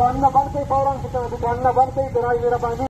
अन्न बन के फौरन अन्न बन के दराई मेरा पानी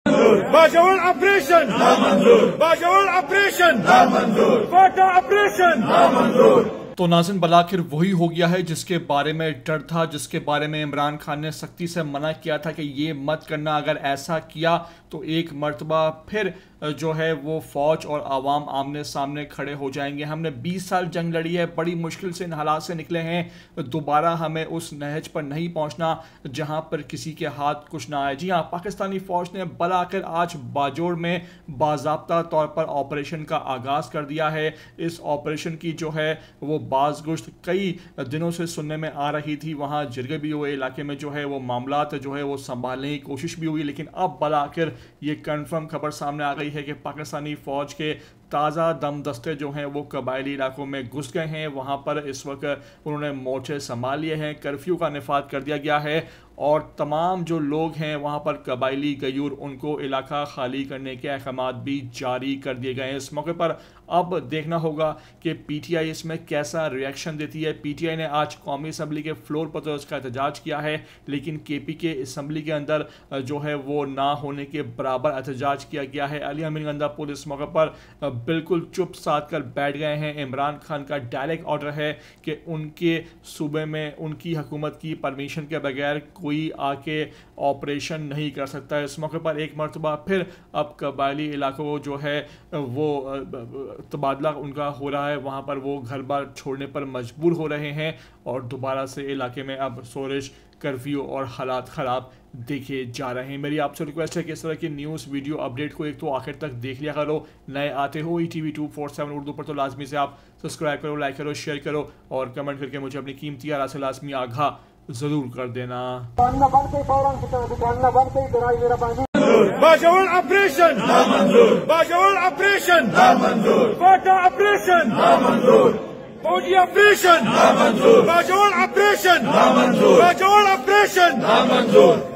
बाजवान ऑपरेशन नामंजूर, बाजवान ऑपरेशन नामंजूर, कोटा ऑपरेशन नामंजूर। तो नाज़रीन, बल आखिर वही हो गया है जिसके बारे में डर था, जिसके बारे में इमरान खान ने सख्ती से मना किया था कि ये मत करना। अगर ऐसा किया तो एक मर्तबा फिर जो है वो फौज और आवाम आमने सामने खड़े हो जाएंगे। हमने 20 साल जंग लड़ी है, बड़ी मुश्किल से इन हालात से निकले हैं। दोबारा हमें उस नहज पर नहीं पहुंचना जहां पर किसी के हाथ कुछ ना आए। जी हाँ, पाकिस्तानी फौज ने बल आखिर आज बाजोड़ में बाज़ाब्ता तौर पर ऑपरेशन का आगाज़ कर दिया है। इस ऑपरेशन की जो है वो बाज़गुश्त कई दिनों से सुनने में आ रही थी। वहाँ जिरगे भी हुए, इलाके में जो है वो मामलात जो है वो संभालने की कोशिश भी हुई, लेकिन अब बल आखिर ये कंफर्म खबर सामने आ गई है कि पाकिस्तानी फौज के ताज़ा दम दस्ते जो हैं वो कबायली इलाकों में घुस गए हैं। वहाँ पर इस वक्त उन्होंने मोर्चे संभाल लिए हैं, कर्फ्यू का निफाद कर दिया गया है और तमाम जो लोग हैं वहाँ पर कबायली गयूर, उनको इलाका खाली करने के अहकामात भी जारी कर दिए गए हैं। इस मौके पर अब देखना होगा कि पीटीआई इसमें कैसा रिएक्शन देती है। पीटीआई ने आज कौमी असम्बली के फ्लोर पर तो इसका एहतजाज किया है, लेकिन केपी के असम्बली के अंदर जो है वो ना होने के बराबर एहतजाज किया गया है। अली अमीन गंदापुर इस मौके पर बिल्कुल चुप साध कर बैठ गए हैं। इमरान खान का डायरेक्ट ऑर्डर है कि उनके सूबे में उनकी हुकूमत की परमिशन के बगैर कोई आके ऑपरेशन नहीं कर सकता है। इस मौके पर एक मरतबा फिर अब कबायली इलाकों जो है वो तबादला उनका हो रहा है, वहाँ पर वो घर बार छोड़ने पर मजबूर हो रहे हैं और दोबारा से इलाके में अब सोरिश, कर्फ्यू और हालात ख़राब देखे जा रहे हैं। मेरी आपसे रिक्वेस्ट है कि इस तरह की न्यूज़ वीडियो अपडेट को एक तो आखिर तक देख लिया करो। नए आते हो ETV 247 उर्दू पर तो लाजमी से आप सब्सक्राइब करो, लाइक करो, शेयर करो और कमेंट करके मुझे अपनी कीमती आरा से लाजमी आगाह जरूर कर देना। अन्न बन के फौरन अन्न बन के दराई मेरा पानी बाजवान ऑपरेशन नामंजूर, बाजवान ऑपरेशन नामंजूर, कोटा ऑपरेशन नामंजूर, फौजी ऑपरेशन नामंजूर, बाजवान ऑपरेशन नामंजूर, बाजवान ऑपरेशन नामंजूर।